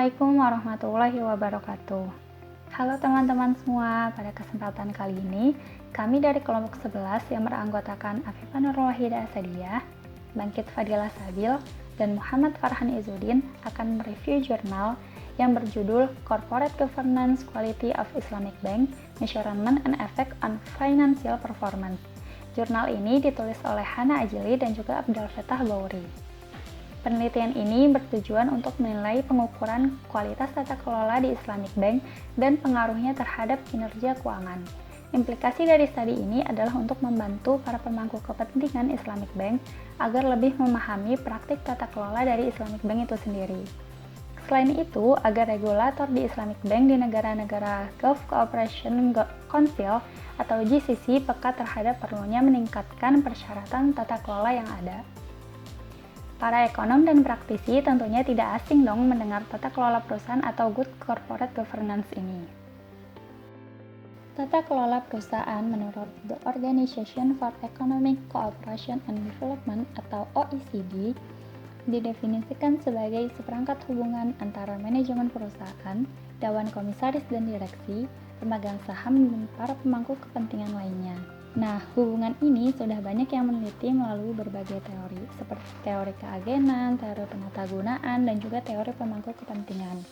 Assalamualaikum warahmatullahi wabarakatuh. Halo teman-teman semua, pada kesempatan kali ini kami dari kelompok 11 yang beranggotakan Afifah Nurul Wahidah Asadiyah, Bangkit Fadilah Sabil, dan Muhammad Farhan Izzuddin akan mereview jurnal yang berjudul Corporate Governance Quality of Islamic Bank, Measurement and Effect on Financial Performance. Jurnal ini ditulis oleh Hana Ajili dan juga Abdul Fattah Bauri. Penelitian ini bertujuan untuk menilai pengukuran kualitas tata kelola di Islamic Bank dan pengaruhnya terhadap kinerja keuangan. Implikasi dari studi ini adalah untuk membantu para pemangku kepentingan Islamic Bank agar lebih memahami praktik tata kelola dari Islamic Bank itu sendiri. Selain itu, agar regulator di Islamic Bank di negara-negara Gulf Cooperation Council atau GCC peka terhadap perlunya meningkatkan persyaratan tata kelola yang ada. Para ekonom dan praktisi tentunya tidak asing dong mendengar tata kelola perusahaan atau good corporate governance ini. Tata kelola perusahaan menurut The Organization for Economic Cooperation and Development atau OECD didefinisikan sebagai seperangkat hubungan antara manajemen perusahaan, dewan komisaris dan direksi, pemegang saham, dan para pemangku kepentingan lainnya. Nah, hubungan ini sudah banyak yang meneliti melalui berbagai teori, seperti teori keagenan, teori penatagunaan, dan juga teori pemangku kepentingan.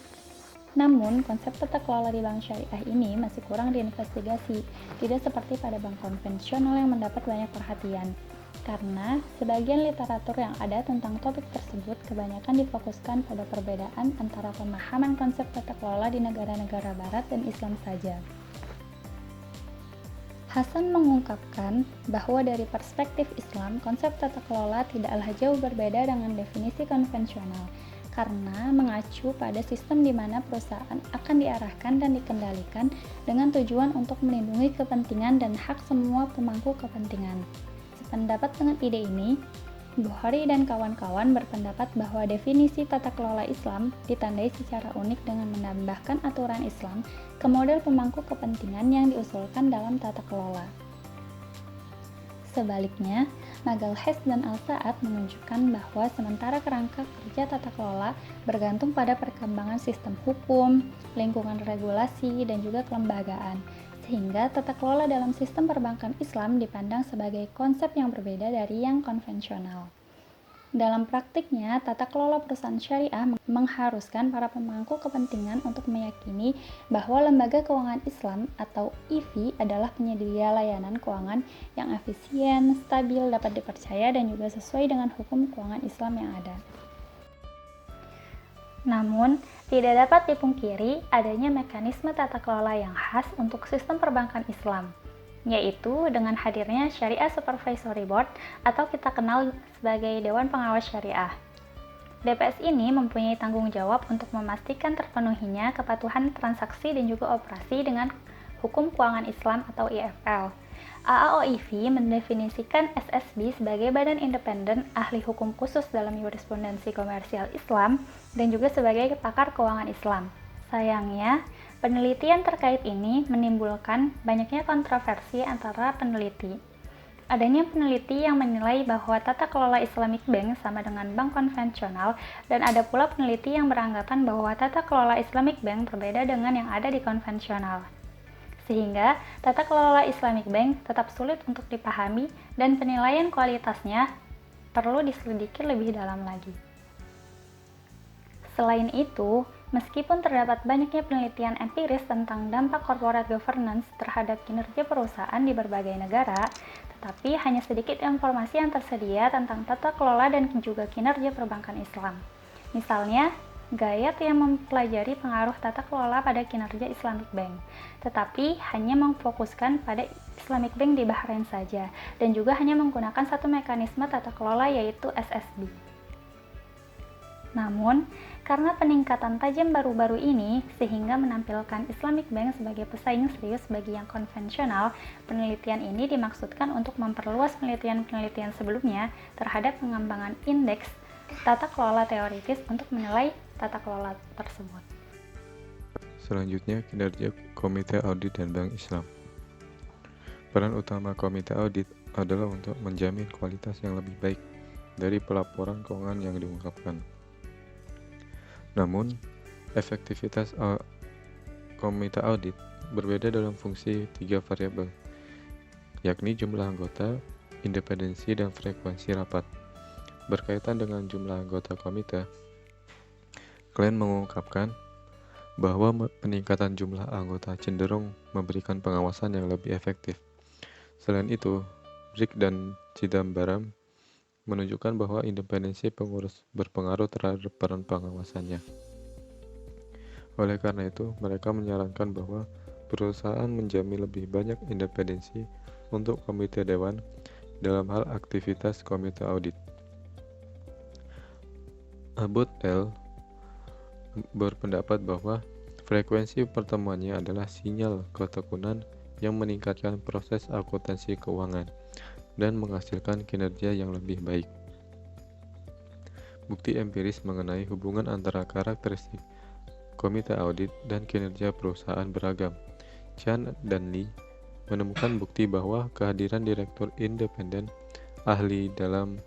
Namun, konsep tata kelola di bank syariah ini masih kurang diinvestigasi, tidak seperti pada bank konvensional yang mendapat banyak perhatian. Karena sebagian literatur yang ada tentang topik tersebut kebanyakan difokuskan pada perbedaan antara pemahaman konsep tata kelola di negara-negara barat dan Islam saja. Hasan mengungkapkan bahwa dari perspektif Islam, konsep tata kelola tidaklah jauh berbeda dengan definisi konvensional, karena mengacu pada sistem di mana perusahaan akan diarahkan dan dikendalikan dengan tujuan untuk melindungi kepentingan dan hak semua pemangku kepentingan. Sependapat dengan ide ini, Bukhari dan kawan-kawan berpendapat bahwa definisi tata kelola Islam ditandai secara unik dengan menambahkan aturan Islam ke model pemangku kepentingan yang diusulkan dalam tata kelola. Sebaliknya, Magalhaes dan Al-Sa'ad menunjukkan bahwa sementara kerangka kerja tata kelola bergantung pada perkembangan sistem hukum, lingkungan regulasi, dan juga kelembagaan, sehingga tata kelola dalam sistem perbankan Islam dipandang sebagai konsep yang berbeda dari yang konvensional. Dalam praktiknya, tata kelola perusahaan syariah mengharuskan para pemangku kepentingan untuk meyakini bahwa lembaga keuangan Islam atau IFI adalah penyedia layanan keuangan yang efisien, stabil, dapat dipercaya, dan juga sesuai dengan hukum keuangan Islam yang ada. Namun, tidak dapat dipungkiri adanya mekanisme tata kelola yang khas untuk sistem perbankan Islam, yaitu dengan hadirnya Syariah Supervisory Board atau kita kenal sebagai Dewan Pengawas Syariah. DPS ini mempunyai tanggung jawab untuk memastikan terpenuhinya kepatuhan transaksi dan juga operasi dengan Hukum Keuangan Islam atau IFL. AAOIV mendefinisikan SSB sebagai badan independen ahli hukum khusus dalam jurisprudensi komersial Islam dan juga sebagai pakar keuangan Islam. Sayangnya, penelitian terkait ini menimbulkan banyaknya kontroversi antara peneliti. Adanya peneliti yang menilai bahwa tata kelola Islamic Bank sama dengan bank konvensional, dan ada pula peneliti yang beranggapan bahwa tata kelola Islamic Bank berbeda dengan yang ada di konvensional. Sehingga tata kelola Islamic Bank tetap sulit untuk dipahami dan penilaian kualitasnya perlu diselidiki lebih dalam lagi. Selain itu, meskipun terdapat banyaknya penelitian empiris tentang dampak corporate governance terhadap kinerja perusahaan di berbagai negara, tetapi hanya sedikit informasi yang tersedia tentang tata kelola dan juga kinerja perbankan Islam. Misalnya, Gayat yang mempelajari pengaruh tata kelola pada kinerja Islamic Bank, tetapi hanya memfokuskan pada Islamic Bank di Bahrain saja, dan juga hanya menggunakan satu mekanisme tata kelola yaitu SSB. Namun, karena peningkatan tajam baru-baru ini, sehingga menampilkan Islamic Bank sebagai pesaing serius bagi yang konvensional, penelitian ini dimaksudkan untuk memperluas penelitian-penelitian sebelumnya terhadap pengembangan indeks tata kelola teoritis untuk menilai tata kelola tersebut. Selanjutnya, kinerja Komite Audit dan Bank Islam. Peran utama Komite Audit adalah untuk menjamin kualitas yang lebih baik dari pelaporan keuangan yang diungkapkan. Namun, Efektivitas komite audit berbeda dalam fungsi 3 variabel, yakni jumlah anggota, independensi, dan frekuensi rapat. Berkaitan dengan jumlah anggota komite, Klein mengungkapkan bahwa peningkatan jumlah anggota cenderung memberikan pengawasan yang lebih efektif. Selain itu, Brick dan Chidambaram menunjukkan bahwa independensi pengurus berpengaruh terhadap peran pengawasannya. Oleh karena itu, mereka menyarankan bahwa perusahaan menjamin lebih banyak independensi untuk komite dewan dalam hal aktivitas komite audit. Abbott L. berpendapat bahwa frekuensi pertemuannya adalah sinyal ketekunan yang meningkatkan proses akuntansi keuangan dan menghasilkan kinerja yang lebih baik. Bukti empiris mengenai hubungan antara karakteristik komite audit dan kinerja perusahaan beragam. Chan dan Lee menemukan bukti bahwa kehadiran direktur independen ahli dalam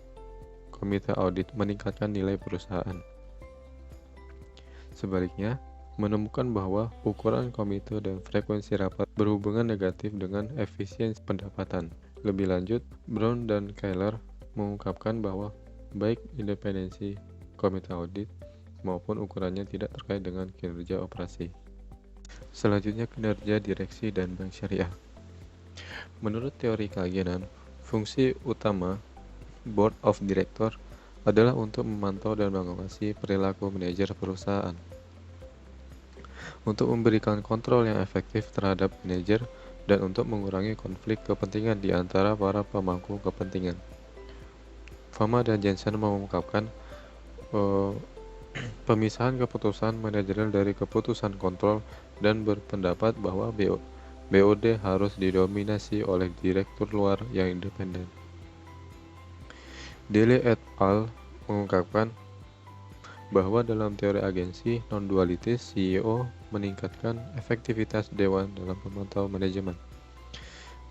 komite audit meningkatkan nilai perusahaan. Sebaliknya, menemukan bahwa ukuran komite dan frekuensi rapat berhubungan negatif dengan efisiensi pendapatan. Lebih lanjut, Brown dan Keller mengungkapkan bahwa baik independensi komite audit maupun ukurannya tidak terkait dengan kinerja operasi. Selanjutnya, kinerja direksi dan bank syariah. Menurut teori keagenan, fungsi utama Board of Director adalah untuk memantau dan mengawasi perilaku manajer perusahaan, untuk memberikan kontrol yang efektif terhadap manajer, dan untuk mengurangi konflik kepentingan di antara para pemangku kepentingan. Fama dan Jensen mengungkapkan pemisahan keputusan manajerial dari keputusan kontrol dan berpendapat bahwa BOD harus didominasi oleh direktur luar yang independen. Dele et al. Mengungkapkan bahwa dalam teori agensi non-dualitis, CEO meningkatkan efektivitas dewan dalam memantau manajemen.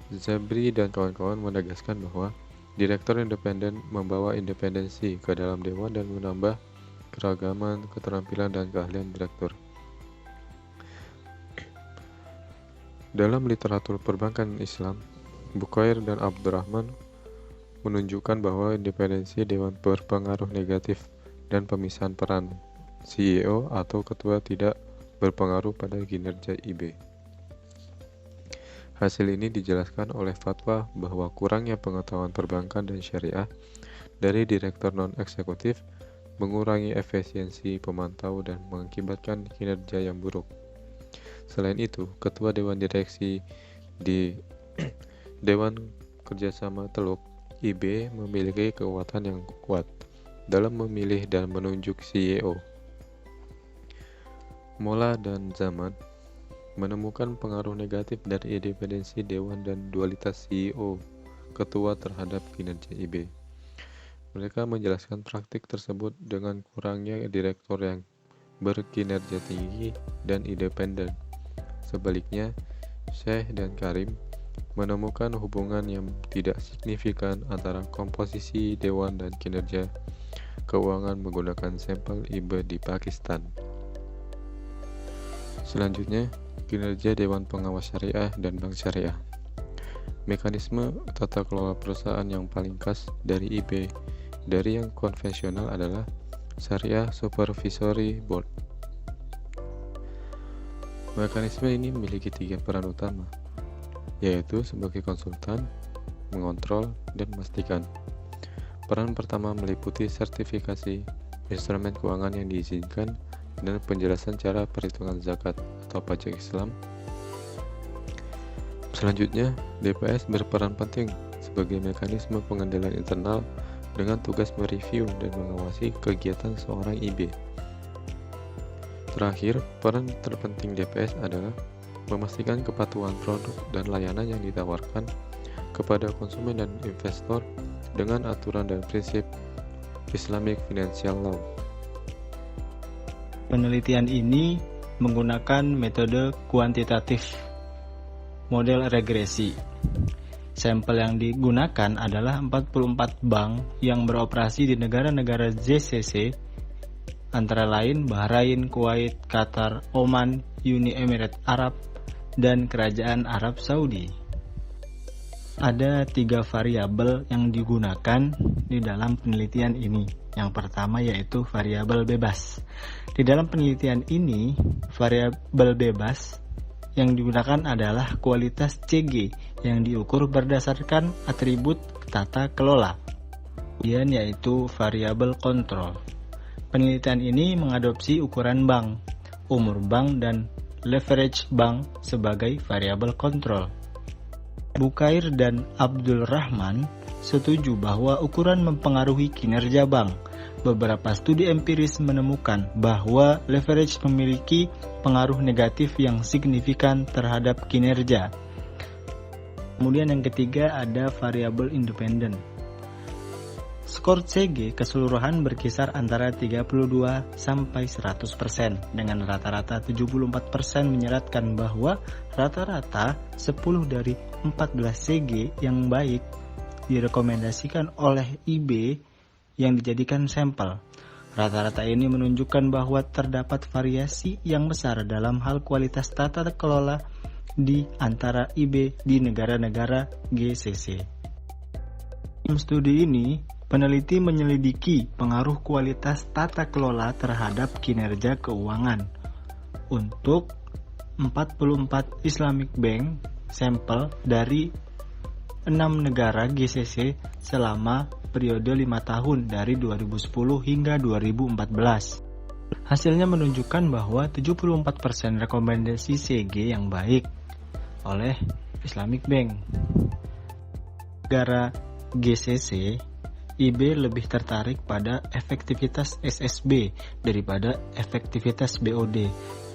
Zabri dan kawan-kawan menegaskan bahwa direktur independen membawa independensi ke dalam dewan dan menambah keragaman, keterampilan, dan keahlian direktur. Dalam literatur perbankan Islam, Bukair dan Abdurrahman menunjukkan bahwa independensi dewan berpengaruh negatif dan pemisahan peran CEO atau ketua tidak berpengaruh pada kinerja IB. Hasil ini dijelaskan oleh fatwa bahwa kurangnya pengetahuan perbankan dan syariah dari direktur non-eksekutif mengurangi efisiensi pemantau dan mengakibatkan kinerja yang buruk. Selain itu, ketua dewan direksi di Dewan Kerjasama Teluk IB memiliki kekuatan yang kuat dalam memilih dan menunjuk CEO. Mola dan Zaman menemukan pengaruh negatif dari independensi dewan dan dualitas CEO ketua terhadap kinerja IB. Mereka menjelaskan praktik tersebut dengan kurangnya direktur yang berkinerja tinggi dan independen. Sebaliknya, Sheikh dan Karim menemukan hubungan yang tidak signifikan antara komposisi dewan dan kinerja keuangan menggunakan sampel IB di Pakistan. Selanjutnya, kinerja Dewan Pengawas Syariah dan Bank Syariah. Mekanisme tata kelola perusahaan yang paling khas dari IB dari yang konvensional adalah Syariah Supervisory Board. Mekanisme ini memiliki 3 peran utama, yaitu sebagai konsultan, mengontrol, dan memastikan. Peran pertama meliputi sertifikasi instrumen keuangan yang diizinkan dan penjelasan cara perhitungan zakat atau pajak Islam. Selanjutnya, DPS berperan penting sebagai mekanisme pengendalian internal dengan tugas mereview dan mengawasi kegiatan seorang IB. Terakhir, peran terpenting DPS adalah memastikan kepatuhan produk dan layanan yang ditawarkan kepada konsumen dan investor dengan aturan dan prinsip Islamic Financial Law. Penelitian ini menggunakan metode kuantitatif, model regresi. Sampel yang digunakan adalah 44 bank yang beroperasi di negara-negara GCC antara lain Bahrain, Kuwait, Qatar, Oman, Uni Emirat Arab, dan Kerajaan Arab Saudi. Ada 3 variabel yang digunakan di dalam penelitian ini. Yang pertama yaitu variabel bebas. Di dalam penelitian ini, variabel bebas yang digunakan adalah kualitas CG yang diukur berdasarkan atribut tata kelola. Kemudian yaitu variabel kontrol. Penelitian ini mengadopsi ukuran bank, umur bank, dan leverage bank sebagai variabel kontrol. Bukair dan Abdul Rahman setuju bahwa ukuran mempengaruhi kinerja bank. Beberapa studi empiris menemukan bahwa leverage memiliki pengaruh negatif yang signifikan terhadap kinerja. Kemudian yang ketiga ada variabel independen. Skor CG keseluruhan berkisar antara 32 sampai 100%, dengan rata-rata 74% menyeratkan bahwa rata-rata 10 dari 14 CG yang baik direkomendasikan oleh IB yang dijadikan sampel. Rata-rata ini menunjukkan bahwa terdapat variasi yang besar dalam hal kualitas tata kelola di antara IB di negara-negara GCC. Dalam studi ini, peneliti menyelidiki pengaruh kualitas tata kelola terhadap kinerja keuangan untuk 44 Islamic Bank sampel dari 6 negara GCC selama periode 5 tahun dari 2010 hingga 2014. Hasilnya menunjukkan bahwa 74% rekomendasi CG yang baik oleh Islamic Bank. Negara GCC, IB lebih tertarik pada efektivitas SSB daripada efektivitas BOD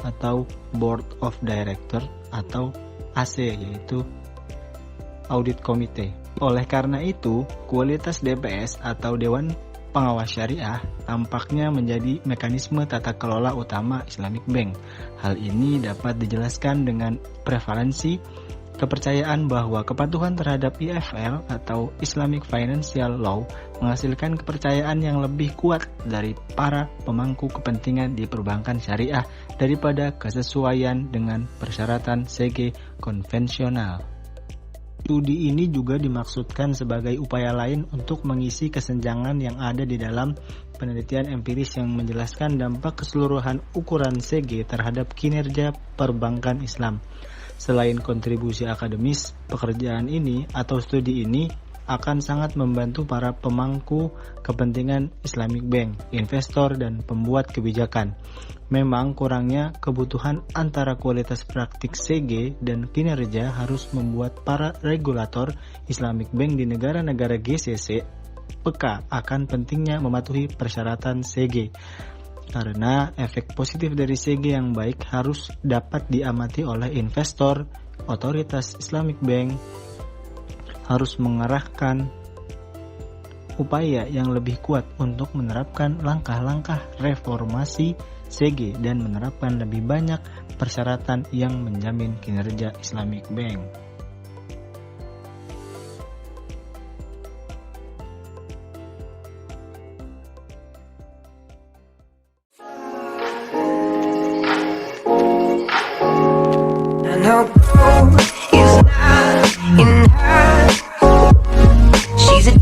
atau Board of Director atau AC, yaitu Audit Committee. Oleh karena itu, kualitas DPS atau Dewan Pengawas Syariah tampaknya menjadi mekanisme tata kelola utama Islamic Bank. Hal ini dapat dijelaskan dengan prevalensi kepercayaan bahwa kepatuhan terhadap IFL atau Islamic Financial Law menghasilkan kepercayaan yang lebih kuat dari para pemangku kepentingan di perbankan syariah daripada kesesuaian dengan persyaratan CG konvensional. Studi ini juga dimaksudkan sebagai upaya lain untuk mengisi kesenjangan yang ada di dalam penelitian empiris yang menjelaskan dampak keseluruhan ukuran CG terhadap kinerja perbankan Islam. Selain kontribusi akademis, pekerjaan ini atau studi ini akan sangat membantu para pemangku kepentingan Islamic Bank, investor, dan pembuat kebijakan. Memang kurangnya kebutuhan antara kualitas praktik CG dan kinerja harus membuat para regulator Islamic Bank di negara-negara GCC peka akan pentingnya mematuhi persyaratan CG. Karena efek positif dari CG yang baik harus dapat diamati oleh investor, otoritas Islamic Bank harus mengarahkan upaya yang lebih kuat untuk menerapkan langkah-langkah reformasi CG dan menerapkan lebih banyak persyaratan yang menjamin kinerja Islamic Bank. No, it's not in her. She's a